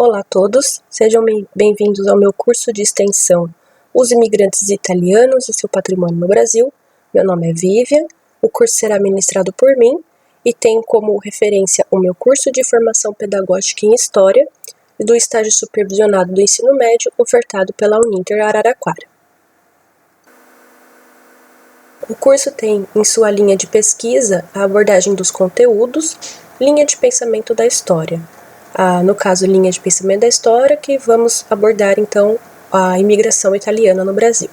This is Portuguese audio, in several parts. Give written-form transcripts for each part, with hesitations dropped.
Olá a todos, sejam bem-vindos ao meu curso de extensão Os Imigrantes Italianos e seu Patrimônio no Brasil. Meu nome é Vivian, o curso será ministrado por mim e tem como referência o meu curso de formação pedagógica em História e do estágio supervisionado do ensino médio ofertado pela Uninter Araraquara. O curso tem em sua linha de pesquisa a abordagem dos conteúdos, linha de pensamento da história. No caso, linha de pensamento da história, que vamos abordar então a imigração italiana no Brasil.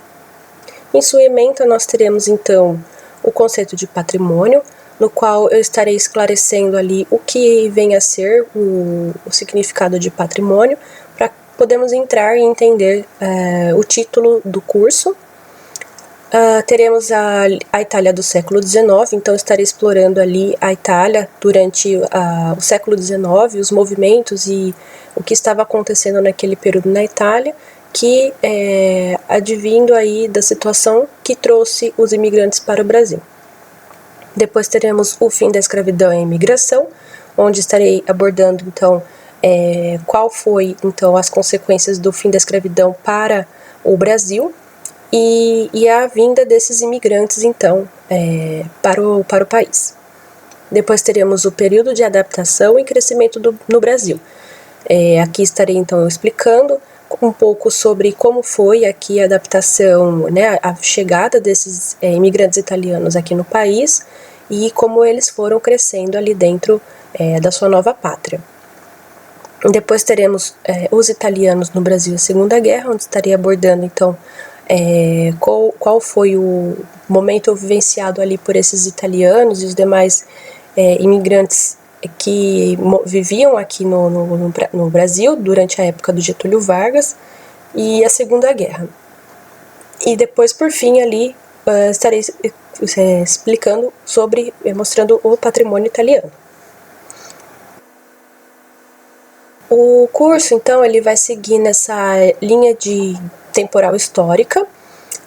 Em sua ementa, nós teremos então o conceito de patrimônio, no qual eu estarei esclarecendo ali o que vem a ser o significado de patrimônio, para podermos entrar e entender o título do curso. Teremos a Itália do século XIX, então estarei explorando ali a Itália durante o século XIX, os movimentos e o que estava acontecendo naquele período na Itália, que advindo aí da situação que trouxe os imigrantes para o Brasil. Depois teremos o fim da escravidão e a imigração, onde estarei abordando então qual foi então as consequências do fim da escravidão para o Brasil, e a vinda desses imigrantes, então, para o país. Depois teremos o período de adaptação e crescimento no Brasil. Aqui estarei, então, explicando um pouco sobre como foi aqui a adaptação, né, a chegada desses imigrantes italianos aqui no país e como eles foram crescendo ali dentro da sua nova pátria. Depois teremos os italianos no Brasil e a Segunda Guerra, onde estarei abordando, então, qual foi o momento vivenciado ali por esses italianos e os demais imigrantes que viviam aqui no Brasil durante a época do Getúlio Vargas e a Segunda Guerra. E depois, por fim, ali estarei explicando sobre, mostrando o patrimônio italiano. O curso, então, ele vai seguir nessa linha de temporal histórica,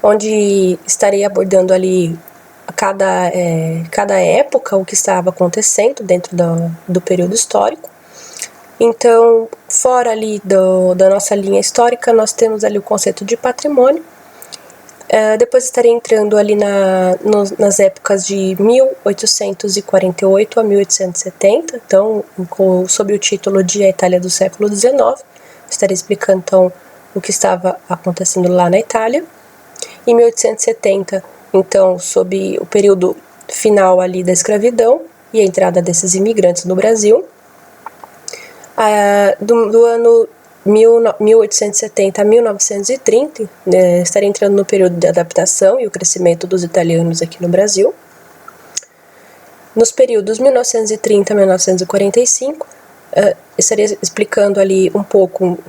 onde estarei abordando ali cada época, o que estava acontecendo dentro do período histórico. Então, fora ali da nossa linha histórica, nós temos ali o conceito de patrimônio. Depois estarei entrando ali nas épocas de 1848 a 1870, então, sob o título de A Itália do século XIX, estarei explicando, então, o que estava acontecendo lá na Itália. Em 1870, então, sob o período final ali da escravidão e a entrada desses imigrantes no Brasil. Do ano 1870 a 1930, estarei entrando no período de adaptação e o crescimento dos italianos aqui no Brasil. Nos períodos 1930 a 1945, estarei explicando ali um pouco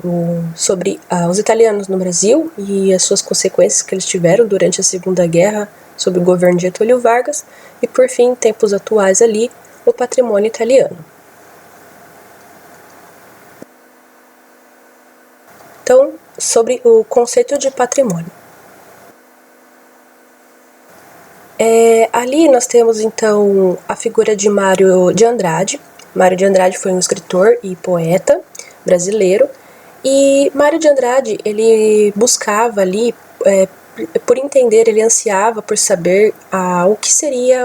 sobre os italianos no Brasil e as suas consequências que eles tiveram durante a Segunda Guerra sob o governo de Getúlio Vargas e, por fim, em tempos atuais ali, o patrimônio italiano. Então, sobre o conceito de patrimônio. Ali nós temos, então, a figura de Mário de Andrade. Mário de Andrade foi um escritor e poeta brasileiro, e Mário de Andrade, ele buscava ali, por entender, ele ansiava por saber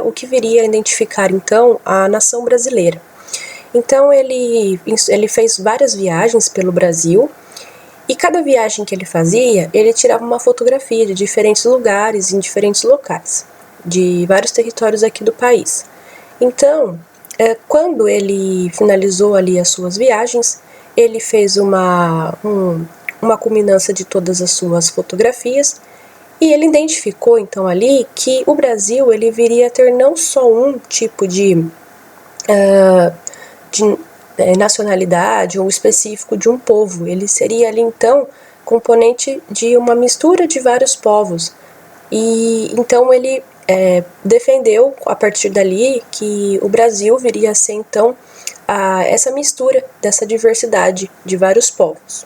o que viria a identificar, então, a nação brasileira. Então, ele fez várias viagens pelo Brasil, e cada viagem que ele fazia, ele tirava uma fotografia de diferentes lugares, em diferentes locais, de vários territórios aqui do país. Então, quando ele finalizou ali as suas viagens, ele fez uma culminância de todas as suas fotografias e ele identificou então ali que o Brasil ele viria a ter não só um tipo de nacionalidade ou específico de um povo, ele seria ali então componente de uma mistura de vários povos. E então ele defendeu a partir dali que o Brasil viria a ser então essa mistura dessa diversidade de vários povos.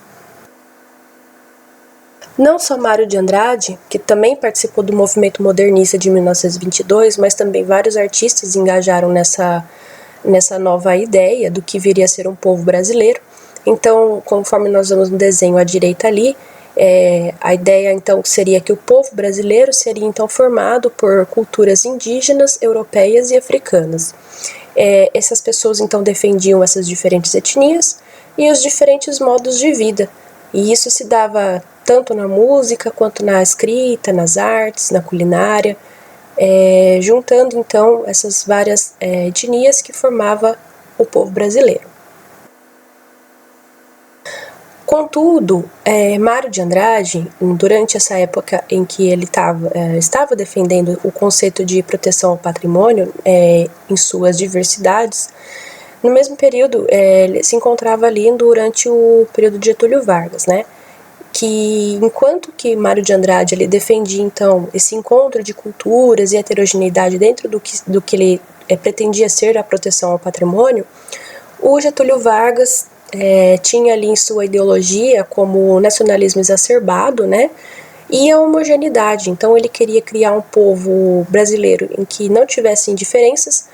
Não só Mário de Andrade, que também participou do movimento modernista de 1922, mas também vários artistas engajaram nessa nova ideia do que viria a ser um povo brasileiro. Então, conforme nós vemos no desenho à direita ali, a ideia então seria que o povo brasileiro seria então formado por culturas indígenas, europeias e africanas. Essas pessoas então defendiam essas diferentes etnias e os diferentes modos de vida, e isso se dava tanto na música quanto na escrita, nas artes, na culinária, juntando então essas várias etnias que formava o povo brasileiro. Contudo, Mário de Andrade, durante essa época em que ele estava defendendo o conceito de proteção ao patrimônio em suas diversidades, no mesmo período ele se encontrava ali durante o período de Getúlio Vargas, né? Que enquanto que Mário de Andrade ele defendia então esse encontro de culturas e heterogeneidade dentro do que ele pretendia ser a proteção ao patrimônio, o Getúlio Vargas tinha ali em sua ideologia como o nacionalismo exacerbado, né, e a homogeneidade. Então ele queria criar um povo brasileiro em que não tivesse diferenças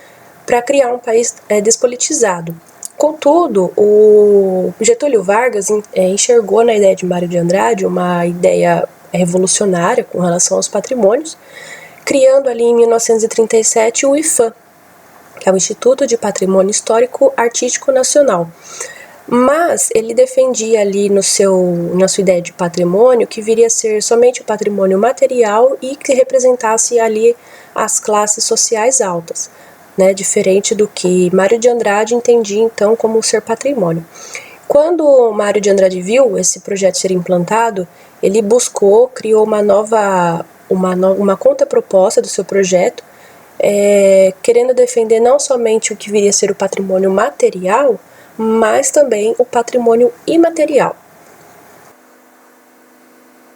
para criar um país despolitizado. Contudo, o Getúlio Vargas enxergou na ideia de Mário de Andrade uma ideia revolucionária com relação aos patrimônios, criando ali em 1937 o IPHAN, que é o Instituto de Patrimônio Histórico Artístico Nacional. Mas ele defendia ali na sua ideia de patrimônio que viria a ser somente o patrimônio material e que representasse ali as classes sociais altas, né, diferente do que Mário de Andrade entendia então como ser patrimônio. Quando Mário de Andrade viu esse projeto ser implantado, ele criou uma contraproposta do seu projeto, querendo defender não somente o que viria a ser o patrimônio material, mas também o patrimônio imaterial.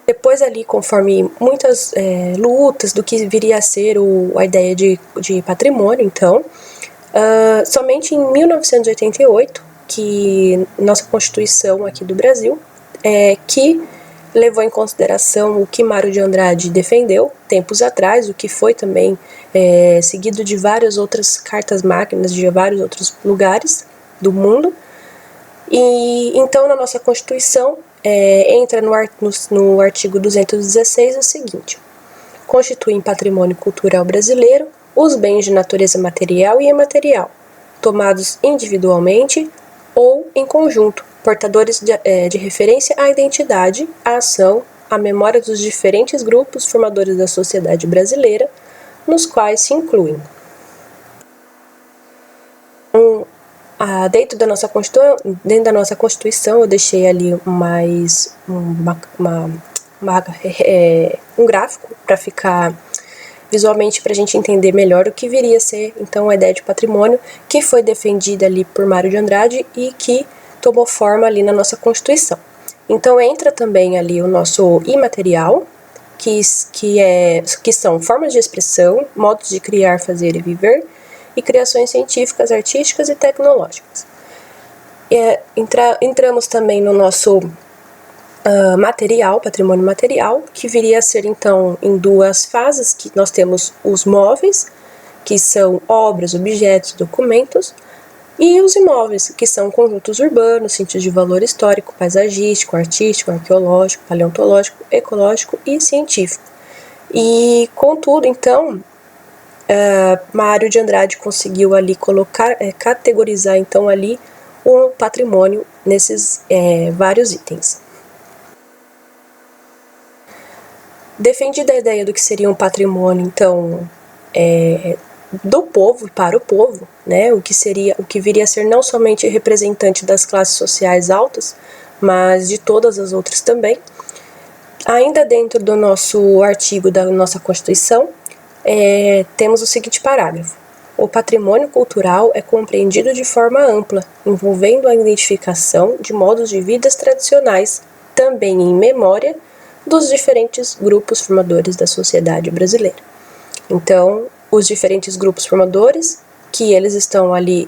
Depois ali, conforme muitas lutas do que viria a ser a ideia de patrimônio, então, somente em 1988, que nossa Constituição aqui do Brasil, que levou em consideração o que Mário de Andrade defendeu tempos atrás, o que foi também seguido de várias outras cartas máquinas de vários outros lugares do mundo. E então na nossa Constituição entra no artigo 216 o seguinte: constituem patrimônio cultural brasileiro os bens de natureza material e imaterial, tomados individualmente ou em conjunto, portadores de referência à identidade, à ação, à memória dos diferentes grupos formadores da sociedade brasileira, nos quais se incluem dentro da nossa Constituição, eu deixei ali mais um gráfico para ficar visualmente, para a gente entender melhor o que viria a ser então a ideia de patrimônio que foi defendida ali por Mário de Andrade e que tomou forma ali na nossa Constituição. Então entra também ali o nosso imaterial, que são formas de expressão, modos de criar, fazer e viver, e criações científicas, artísticas e tecnológicas. Entramos também no nosso patrimônio material, que viria a ser então em duas fases, que nós temos os móveis, que são obras, objetos, documentos, e os imóveis, que são conjuntos urbanos, sítios de valor histórico, paisagístico, artístico, arqueológico, paleontológico, ecológico e científico. E contudo, então, Mário de Andrade conseguiu ali categorizar então ali o patrimônio nesses vários itens. Defendida a ideia do que seria um patrimônio então do povo para o povo, né, o que viria a ser não somente representante das classes sociais altas, mas de todas as outras também. Ainda dentro do nosso artigo da nossa Constituição, temos o seguinte parágrafo: o patrimônio cultural é compreendido de forma ampla, envolvendo a identificação de modos de vida tradicionais, também em memória dos diferentes grupos formadores da sociedade brasileira. Então, os diferentes grupos formadores que eles estão ali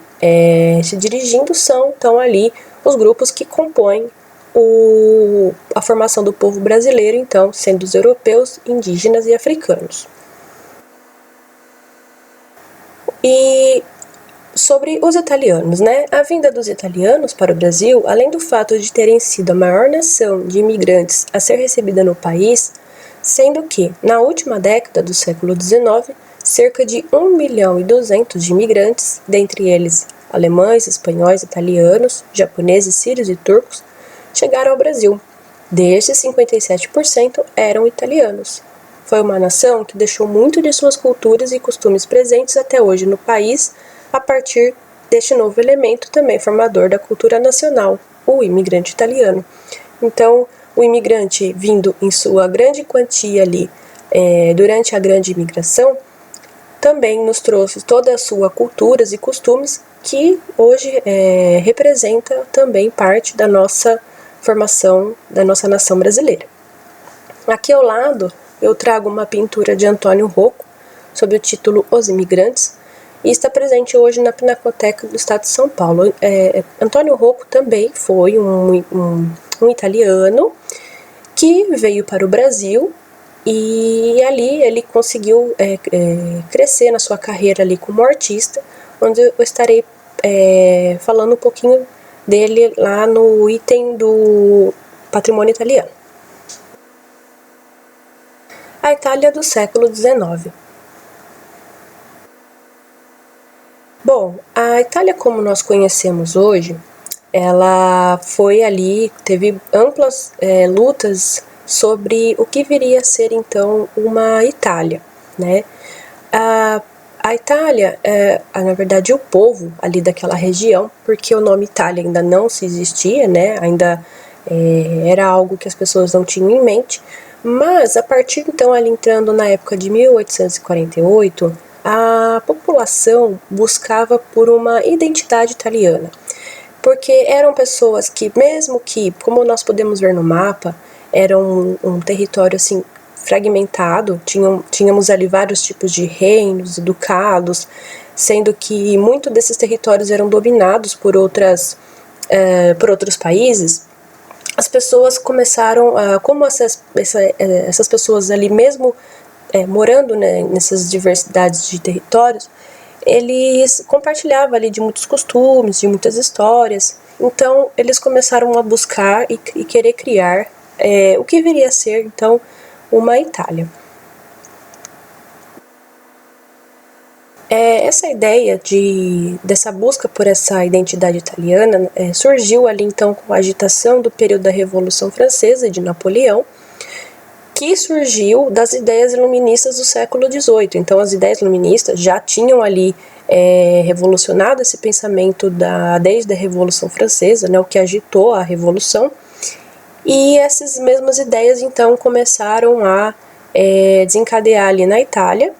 se dirigindo estão ali os grupos que compõem a formação do povo brasileiro, então, sendo os europeus, indígenas e africanos. E Sobre os italianos, né? A vinda dos italianos para o Brasil, além do fato de terem sido a maior nação de imigrantes a ser recebida no país, sendo que, na última década do século XIX, cerca de 1.200.000 de imigrantes, dentre eles alemães, espanhóis, italianos, japoneses, sírios e turcos, chegaram ao Brasil. Destes, 57% eram italianos. Foi uma nação que deixou muito de suas culturas e costumes presentes até hoje no país, a partir deste novo elemento também formador da cultura nacional, o imigrante italiano. Então, o imigrante vindo em sua grande quantia ali durante a grande imigração, também nos trouxe toda a sua culturas e costumes que hoje representa também parte da nossa formação, da nossa nação brasileira. Aqui ao lado eu trago uma pintura de Antônio Rocco sob o título Os Imigrantes, e está presente hoje na Pinacoteca do Estado de São Paulo. Antônio Rocco também foi um italiano que veio para o Brasil e ali ele conseguiu crescer na sua carreira ali como artista, onde eu estarei falando um pouquinho dele lá no item do patrimônio italiano. A Itália do século XIX. Bom, a Itália como nós conhecemos hoje, ela foi ali, teve amplas lutas sobre o que viria a ser então uma Itália, né? A Itália, na verdade o povo ali daquela região, porque o nome Itália ainda não se existia, né? Ainda era algo que as pessoas não tinham em mente, mas a partir então ali entrando na época de 1848, a população buscava por uma identidade italiana, porque eram pessoas que, mesmo que, como nós podemos ver no mapa, era um território assim fragmentado, tínhamos ali vários tipos de reinos e ducados, sendo que muitos desses territórios eram dominados por outros países. As pessoas começaram, como essas pessoas ali mesmo morando, né, nessas diversidades de territórios, eles compartilhavam ali de muitos costumes, de muitas histórias. Então eles começaram a buscar e querer criar o que viria a ser então uma Itália. Essa ideia dessa busca por essa identidade italiana surgiu ali então com a agitação do período da Revolução Francesa e de Napoleão, que surgiu das ideias iluministas do século XVIII. Então as ideias iluministas já tinham ali revolucionado esse pensamento desde a Revolução Francesa, né, o que agitou a Revolução, e essas mesmas ideias então começaram a desencadear ali na Itália,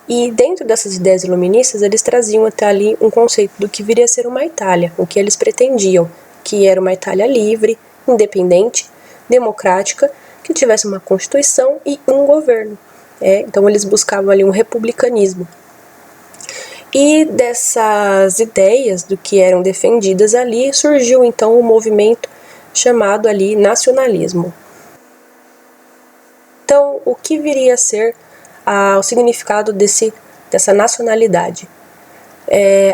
e dentro dessas ideias iluministas eles traziam até ali um conceito do que viria a ser uma Itália, o que eles pretendiam, que era uma Itália livre, independente, democrática, que tivesse uma constituição e um governo. Então eles buscavam ali um republicanismo. E dessas ideias do que eram defendidas ali, surgiu então um movimento chamado ali nacionalismo. Então, o que viria a ser o significado dessa nacionalidade?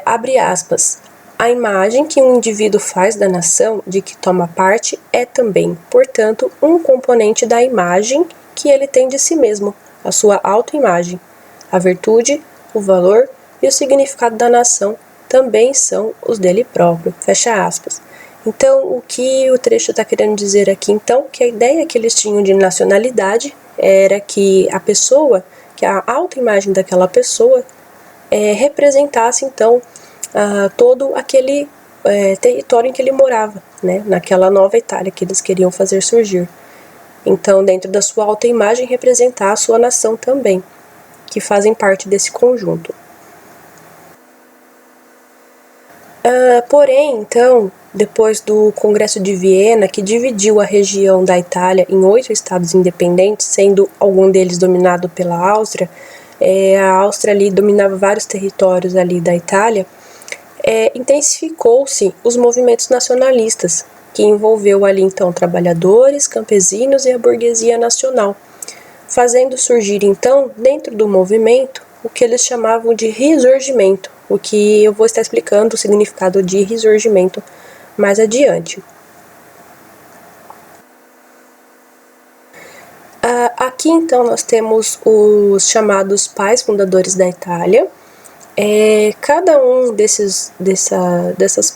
Abre aspas. A imagem que um indivíduo faz da nação de que toma parte é também, portanto, um componente da imagem que ele tem de si mesmo, a sua autoimagem. A virtude, o valor e o significado da nação também são os dele próprio. Fecha aspas. Então, o que o trecho está querendo dizer aqui, então, que a ideia que eles tinham de nacionalidade era que a pessoa, que a autoimagem daquela pessoa representasse, então, todo aquele território em que ele morava, né, naquela nova Itália que eles queriam fazer surgir. Então, dentro da sua autoimagem, representar a sua nação também, que fazem parte desse conjunto. Porém, então, depois do Congresso de Viena, que dividiu a região da Itália em 8 estados independentes, sendo algum deles dominado pela Áustria, a Áustria ali dominava vários territórios ali da Itália, intensificou-se os movimentos nacionalistas, que envolveu ali então trabalhadores, campesinos e a burguesia nacional, fazendo surgir então, dentro do movimento, o que eles chamavam de Risorgimento, o que eu vou estar explicando o significado de Risorgimento mais adiante. Aqui então nós temos os chamados pais fundadores da Itália. Cada um dessas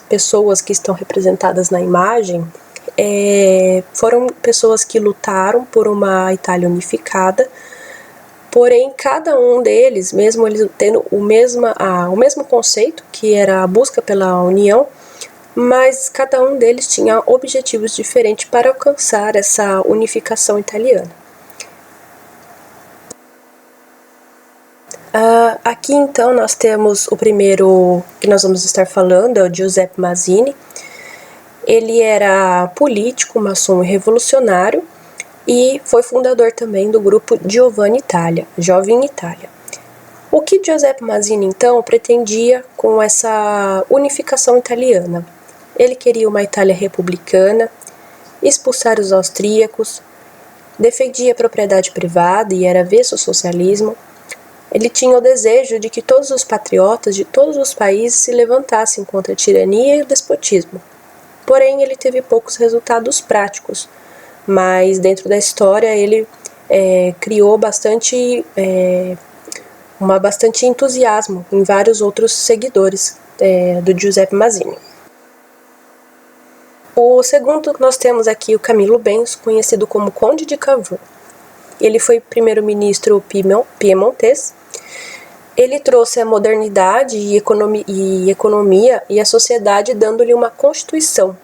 pessoas que estão representadas na imagem foram pessoas que lutaram por uma Itália unificada, porém cada um deles, mesmo eles tendo o mesmo conceito, que era a busca pela união, mas cada um deles tinha objetivos diferentes para alcançar essa unificação italiana. Aqui então nós temos o primeiro que nós vamos estar falando, é o Giuseppe Mazzini. Ele era político, maçom e revolucionário e foi fundador também do grupo Giovane Italia, Jovem Itália. O que Giuseppe Mazzini então pretendia com essa unificação italiana? Ele queria uma Itália republicana, expulsar os austríacos, defendia a propriedade privada e era avesso ao socialismo. Ele tinha o desejo de que todos os patriotas de todos os países se levantassem contra a tirania e o despotismo. Porém, ele teve poucos resultados práticos, mas dentro da história ele criou bastante entusiasmo em vários outros seguidores do Giuseppe Mazzini. O segundo, nós temos aqui o Camillo Benso, conhecido como Conde de Cavour. Ele foi primeiro-ministro piemontês. Ele trouxe a modernidade e economia e a sociedade, dando-lhe uma constituição.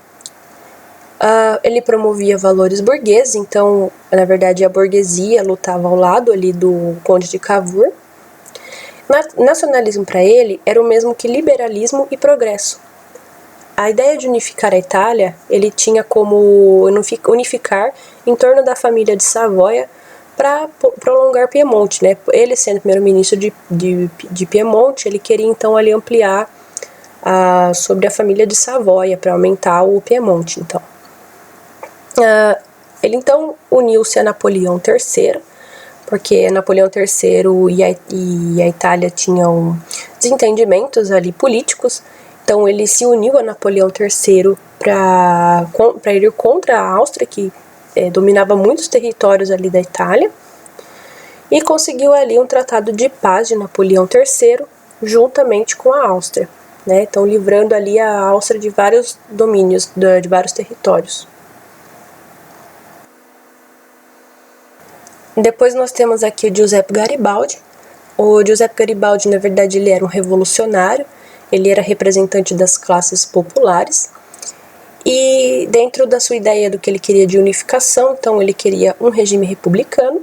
Ele promovia valores burgueses, então, na verdade, a burguesia lutava ao lado ali do Conde de Cavour. Nacionalismo para ele era o mesmo que liberalismo e progresso. A ideia de unificar a Itália, ele tinha como unificar em torno da família de Savoia para prolongar Piemonte, né? Ele sendo primeiro-ministro de Piemonte, ele queria então ali ampliar sobre a família de Savoia para aumentar o Piemonte, então. Ele então uniu-se a Napoleão III, porque Napoleão III e a Itália tinham desentendimentos ali políticos, então ele se uniu a Napoleão III para ir contra a Áustria, que dominava muitos territórios ali da Itália, e conseguiu ali um tratado de paz de Napoleão III juntamente com a Áustria, né? Então livrando ali a Áustria de vários domínios, de vários territórios. Depois nós temos aqui o Giuseppe Garibaldi. O Giuseppe Garibaldi, na verdade, ele era um revolucionário, ele era representante das classes populares, e dentro da sua ideia do que ele queria de unificação, então ele queria um regime republicano.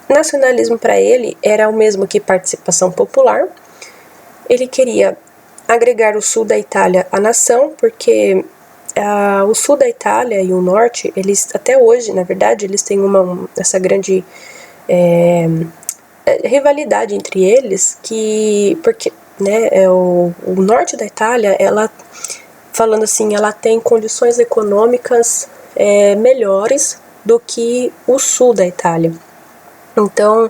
Nacionalismo para ele era o mesmo que participação popular. Ele queria agregar o sul da Itália à nação, porque o sul da Itália e o norte, eles até hoje, na verdade, eles têm essa grande rivalidade entre eles, porque né, o norte da Itália, falando assim, ela tem condições econômicas melhores do que o sul da Itália. Então,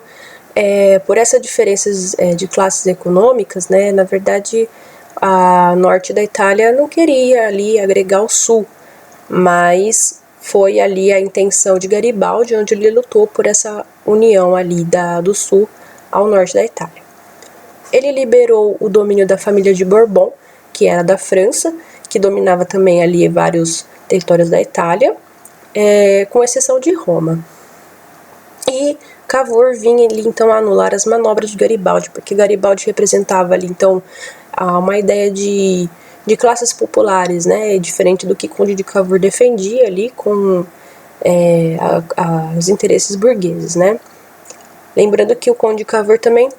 por essas diferenças de classes econômicas, né, na verdade, a norte da Itália não queria ali agregar o sul, mas foi ali a intenção de Garibaldi, onde ele lutou por essa união ali do sul ao norte da Itália. Ele liberou o domínio da família de Bourbon, que era da França, que dominava também ali vários territórios da Itália, com exceção de Roma. E Cavour vinha ali então a anular as manobras de Garibaldi, porque Garibaldi representava ali então uma ideia de classes populares, né, diferente do que Conde de Cavour defendia ali com os interesses burgueses, né. Lembrando que o Conde de Cavour também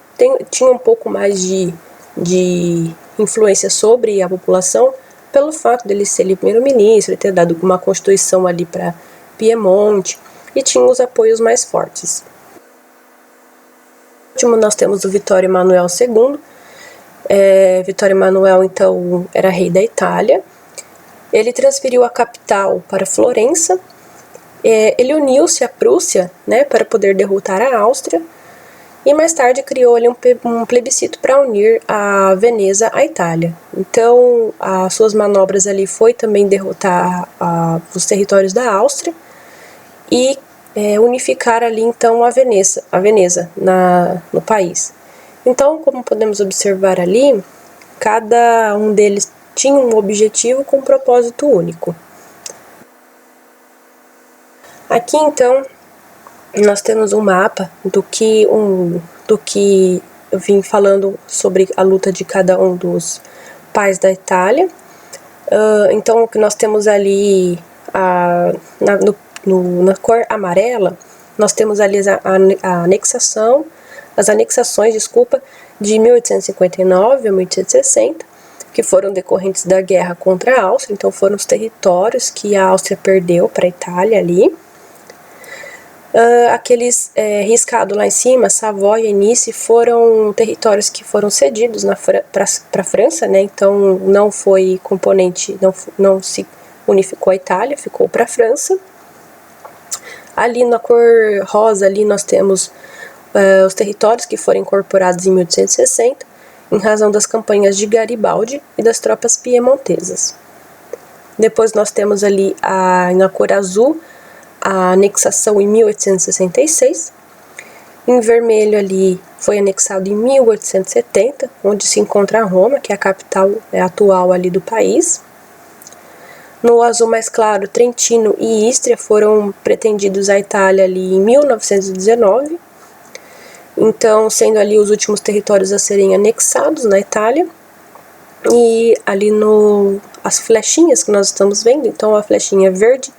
tinha um pouco mais de influência sobre a população, pelo fato dele ser primeiro-ministro, ter dado uma constituição ali para Piemonte, e tinha os apoios mais fortes. Por último, nós temos o Vittorio Emanuele II. Vittorio Emanuele, então, era rei da Itália. Ele transferiu a capital para Florença. Ele uniu-se à Prússia, né, para poder derrotar a Áustria. e mais tarde criou ali um plebiscito para unir a Veneza à Itália. Então, as suas manobras ali foi também derrotar os territórios da Áustria e unificar ali então a Veneza no país. Então, como podemos observar ali, cada um deles tinha um objetivo com um propósito único. Aqui então nós temos um mapa do que eu vim falando sobre a luta de cada um dos pais da Itália. Então o que nós temos ali na cor amarela, nós temos ali as anexações, de 1859 a 1860, que foram decorrentes da guerra contra a Áustria. Então foram os territórios que a Áustria perdeu para a Itália ali. Aqueles riscados lá em cima, Savoia e Nice, foram territórios que foram cedidos para a França, né? Então não foi componente, não se unificou a Itália, ficou para a França. Ali na cor rosa ali nós temos os territórios que foram incorporados em 1860, em razão das campanhas de Garibaldi e das tropas piemontesas. Depois nós temos ali na cor azul a anexação em 1866. Em vermelho ali foi anexado em 1870, onde se encontra Roma, que é a capital atual ali do país. No azul mais claro, Trentino e Istria foram pretendidos à Itália ali em 1919. Então, sendo ali os últimos territórios a serem anexados na Itália. E ali as flechinhas que nós estamos vendo, então a flechinha verde,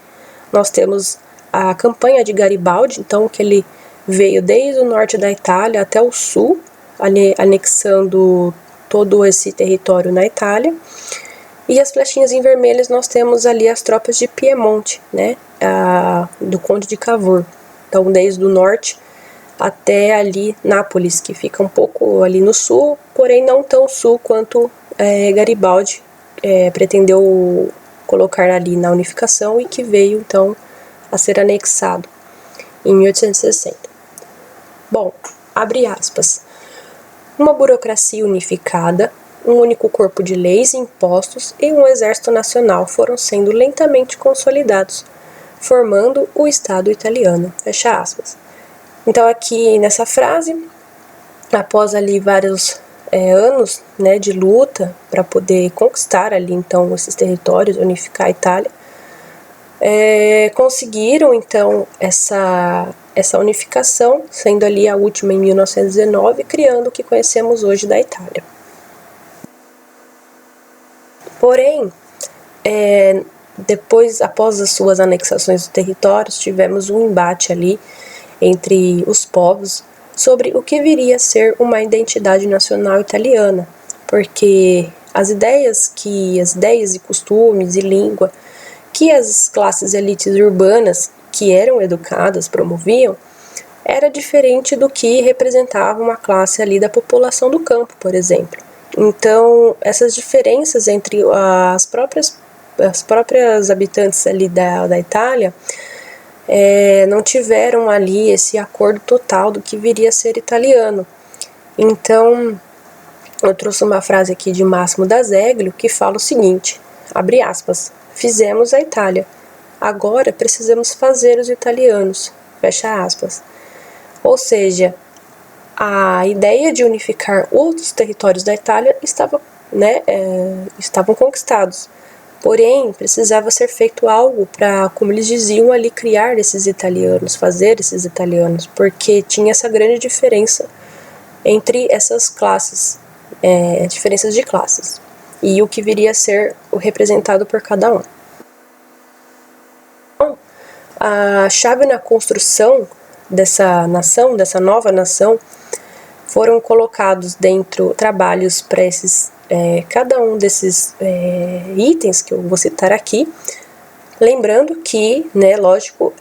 nós temos a campanha de Garibaldi, então que ele veio desde o norte da Itália até o sul, anexando todo esse território na Itália. E as flechinhas em vermelhas nós temos ali as tropas de Piemonte, né, do Conde de Cavour. Então desde o norte até ali Nápoles, que fica um pouco ali no sul, porém não tão sul quanto Garibaldi pretendeu colocar ali na unificação e que veio então a ser anexado em 1860. Bom, abre aspas. Uma burocracia unificada, um único corpo de leis e impostos e um exército nacional foram sendo lentamente consolidados, formando o Estado italiano. Fecha aspas. Então aqui nessa frase, após ali vários anos, né, de luta para poder conquistar ali então esses territórios, unificar a Itália, conseguiram então essa unificação, sendo ali a última em 1919, criando o que conhecemos hoje da Itália. Porém, após as suas anexações dos territórios, tivemos um embate ali entre os povos sobre o que viria a ser uma identidade nacional italiana, porque as ideias e costumes e língua que as classes elites urbanas que eram educadas promoviam era diferente do que representava uma classe ali da população do campo, por exemplo. Então, essas diferenças entre as próprias habitantes ali da Itália não tiveram ali esse acordo total do que viria a ser italiano. Então, eu trouxe uma frase aqui de Máximo d'Azeglio que fala o seguinte, abre aspas, fizemos a Itália, agora precisamos fazer os italianos, fecha aspas. Ou seja, a ideia de unificar outros territórios da Itália estavam conquistados. Porém, precisava ser feito algo para, como eles diziam ali, criar esses italianos, fazer esses italianos, porque tinha essa grande diferença entre essas classes, diferenças de classes, e o que viria a ser o representado por cada um. Então, a chave na construção dessa nação, dessa nova nação, foram colocados dentro trabalhos para cada um desses itens que eu vou citar aqui, lembrando que, lógico,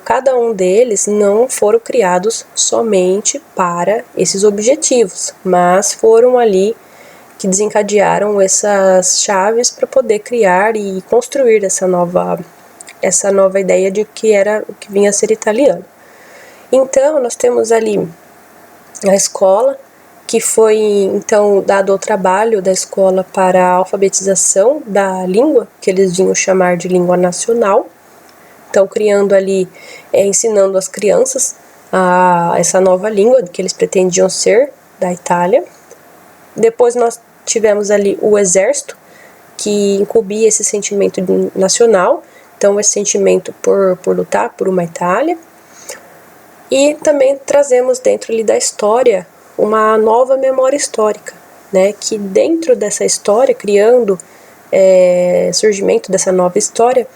cada um deles não foram criados somente para esses objetivos, mas foram ali que desencadearam essas chaves para poder criar e construir essa nova ideia de o que vinha a ser italiano. Então, nós temos ali a escola, que foi então dado o trabalho da escola para a alfabetização da língua, que eles vinham chamar de língua nacional. Então, criando ali, ensinando as crianças essa nova língua que eles pretendiam ser da Itália. Depois nós tivemos ali o exército, que incumbia esse sentimento nacional, então esse sentimento por lutar por uma Itália. E também trazemos dentro ali da história uma nova memória histórica, né, que dentro dessa história, criando surgimento dessa nova história,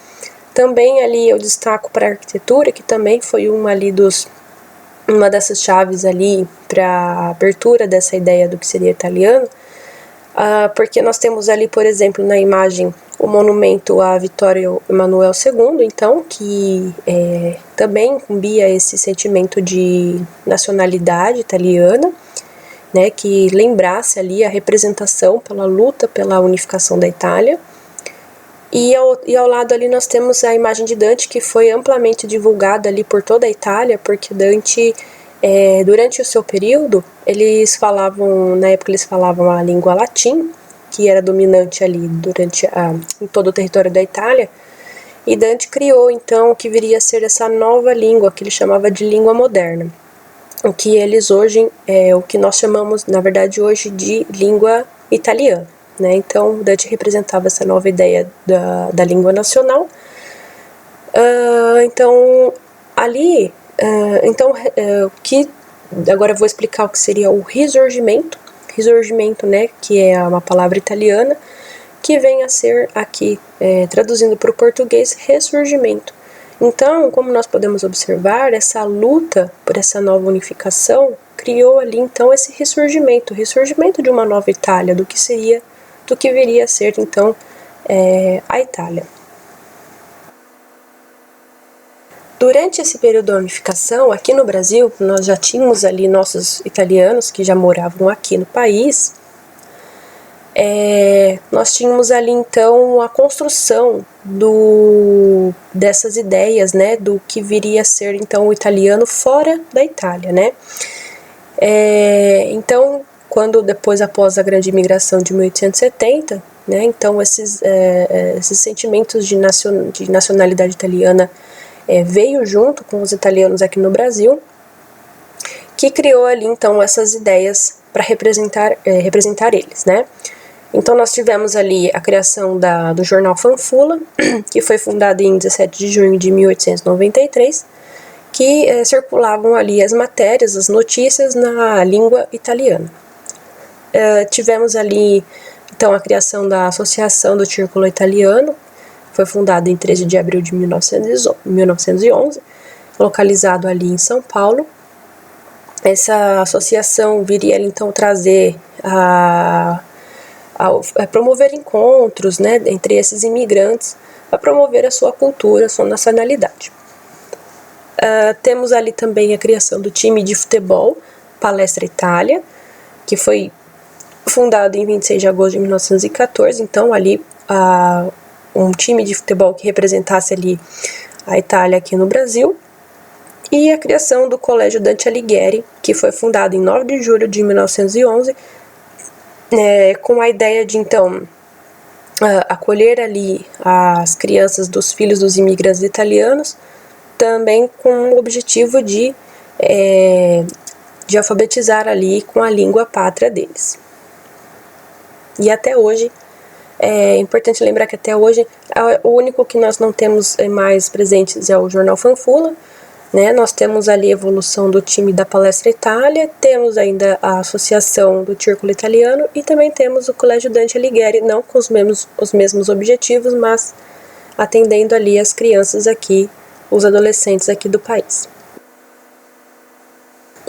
também ali eu destaco para a arquitetura, que também foi uma dessas chaves ali para a abertura dessa ideia do que seria italiano, porque nós temos ali, por exemplo, na imagem, o monumento a Vittorio Emanuele II, então, que também incumbia esse sentimento de nacionalidade italiana, né, que lembrasse ali a representação pela luta pela unificação da Itália. E ao lado ali nós temos a imagem de Dante, que foi amplamente divulgada ali por toda a Itália, porque Dante, durante o seu período, na época eles falavam a língua latim, que era dominante ali em todo o território da Itália, e Dante criou então o que viria a ser essa nova língua, que ele chamava de língua moderna, o que eles hoje, o que nós chamamos, na verdade, hoje de língua italiana. Né? Então, Dante representava essa nova ideia da língua nacional. Que agora eu vou explicar o que seria o Risorgimento. Risorgimento, né, que é uma palavra italiana, que vem a ser aqui, traduzindo para o português, ressurgimento. Então, como nós podemos observar, essa luta por essa nova unificação criou ali, então, esse ressurgimento de uma nova Itália, do que viria a ser, então, a Itália. Durante esse período da unificação, aqui no Brasil, nós já tínhamos ali nossos italianos que já moravam aqui no país. Nós tínhamos ali, então, a construção dessas ideias, né, do que viria a ser, então, o italiano fora da Itália, né. Então, após a grande imigração de 1870, né, então esses sentimentos de nacionalidade italiana veio junto com os italianos aqui no Brasil, que criou ali então essas ideias para representar eles, né. Então nós tivemos ali a criação do jornal Fanfula, que foi fundado em 17 de junho de 1893, que circulavam ali as matérias, as notícias na língua italiana. Tivemos ali, então, a criação da Associação do Círculo Italiano, foi fundada em 13 de abril de 1911, localizado ali em São Paulo. Essa associação viria, então, trazer promover encontros, né, entre esses imigrantes, a promover a sua cultura, a sua nacionalidade. Temos ali também a criação do time de futebol Palestra Itália, que foi fundado em 26 de agosto de 1914, então ali um time de futebol que representasse ali a Itália aqui no Brasil, e a criação do Colégio Dante Alighieri, que foi fundado em 9 de julho de 1911, com a ideia de, então, acolher ali as crianças dos filhos dos imigrantes italianos, também com o objetivo de alfabetizar ali com a língua pátria deles. E até hoje, é importante lembrar que até hoje, o único que nós não temos mais presentes é o jornal Fanfula, né? Nós temos ali a evolução do time da Palestra Itália, temos ainda a associação do Círculo Italiano e também temos o Colégio Dante Alighieri, não com os mesmos objetivos, mas atendendo ali as crianças aqui, os adolescentes aqui do país.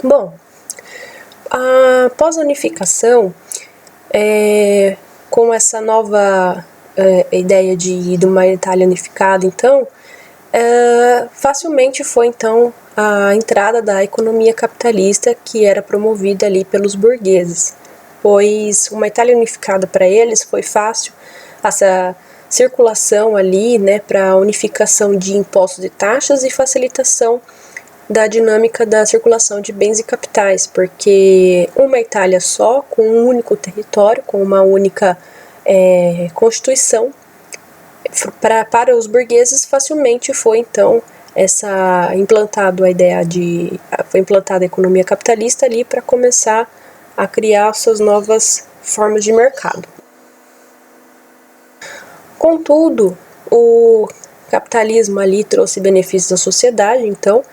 Bom, após a unificação, com essa nova ideia de uma Itália unificada, então, facilmente foi então a entrada da economia capitalista que era promovida ali pelos burgueses, pois uma Itália unificada para eles foi fácil essa circulação ali, né, para unificação de impostos e taxas e facilitação da dinâmica da circulação de bens e capitais, porque uma Itália só, com um único território, com uma única constituição, para os burgueses facilmente foi então foi implantada a economia capitalista ali para começar a criar suas novas formas de mercado. Contudo, o capitalismo ali trouxe benefícios à sociedade, então,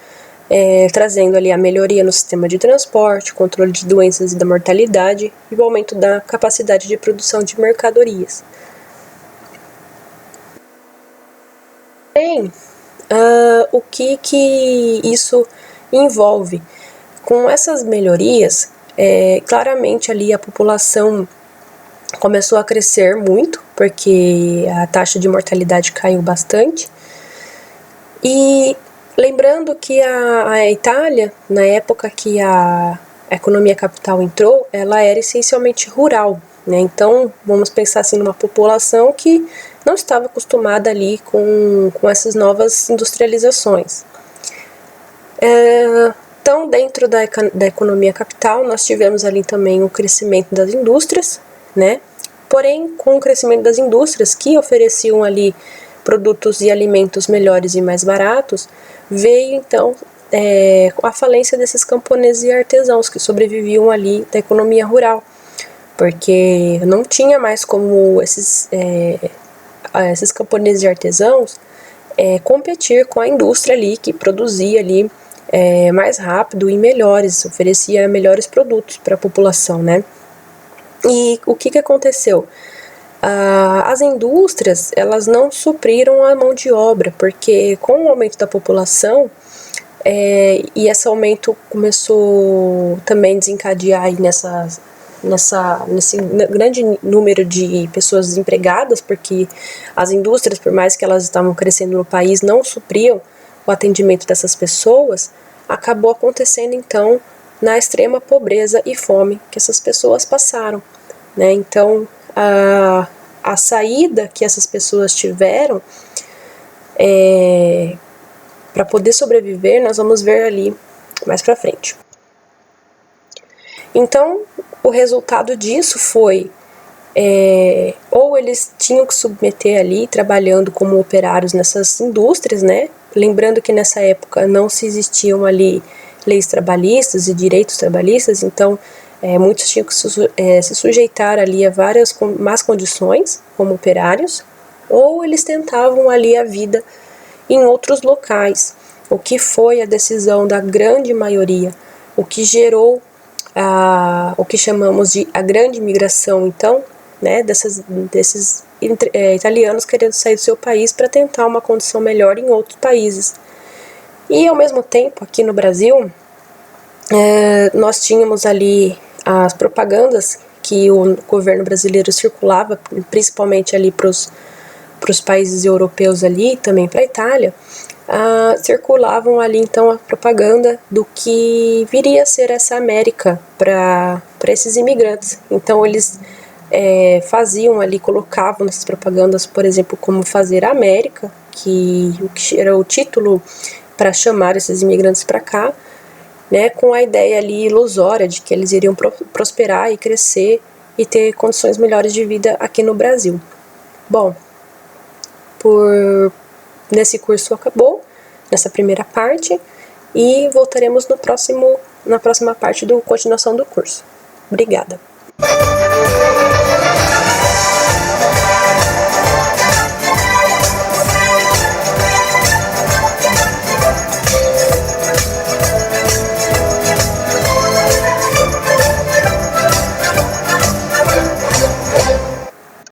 trazendo ali a melhoria no sistema de transporte, controle de doenças e da mortalidade e o aumento da capacidade de produção de mercadorias. Porém, o que isso envolve? Com essas melhorias, claramente ali a população começou a crescer muito, porque a taxa de mortalidade caiu bastante. E lembrando que a Itália, na época que a economia capital entrou, ela era essencialmente rural, né? Então, vamos pensar assim numa população que não estava acostumada ali com essas novas industrializações. Então, dentro da economia capital, nós tivemos ali também o crescimento das indústrias, né? Porém, com o crescimento das indústrias que ofereciam ali produtos e alimentos melhores e mais baratos, veio então a falência desses camponeses e artesãos que sobreviviam ali da economia rural, porque não tinha mais como esses camponeses e artesãos competir com a indústria ali que produzia ali mais rápido e melhores, oferecia melhores produtos para a população, né? E o que aconteceu? As indústrias, elas não supriram a mão de obra, porque com o aumento da população, e esse aumento começou também a desencadear aí nesse grande número de pessoas desempregadas, porque as indústrias, por mais que elas estavam crescendo no país, não supriam o atendimento dessas pessoas, acabou acontecendo então na extrema pobreza e fome que essas pessoas passaram, né? Então, a saída que essas pessoas tiveram para poder sobreviver, nós vamos ver ali mais para frente. Então, o resultado disso foi ou eles tinham que submeter ali, trabalhando como operários nessas indústrias, né? Lembrando que nessa época não se existiam ali leis trabalhistas e direitos trabalhistas, então muitos tinham que se sujeitar ali a várias más condições como operários, ou eles tentavam ali a vida em outros locais, o que foi a decisão da grande maioria, o que gerou o que chamamos de a grande migração, então, né, desses italianos querendo sair do seu país para tentar uma condição melhor em outros países. E ao mesmo tempo, aqui no Brasil, nós tínhamos ali as propagandas que o governo brasileiro circulava, principalmente ali para os países europeus ali, também para a Itália, circulavam ali então a propaganda do que viria a ser essa América para esses imigrantes. Então eles faziam ali, colocavam nessas propagandas, por exemplo, como fazer a América, que era o título para chamar esses imigrantes para cá, né, com a ideia ali ilusória de que eles iriam prosperar e crescer e ter condições melhores de vida aqui no Brasil. Bom, nesse curso acabou, nessa primeira parte, e voltaremos na próxima parte da continuação do curso. Obrigada!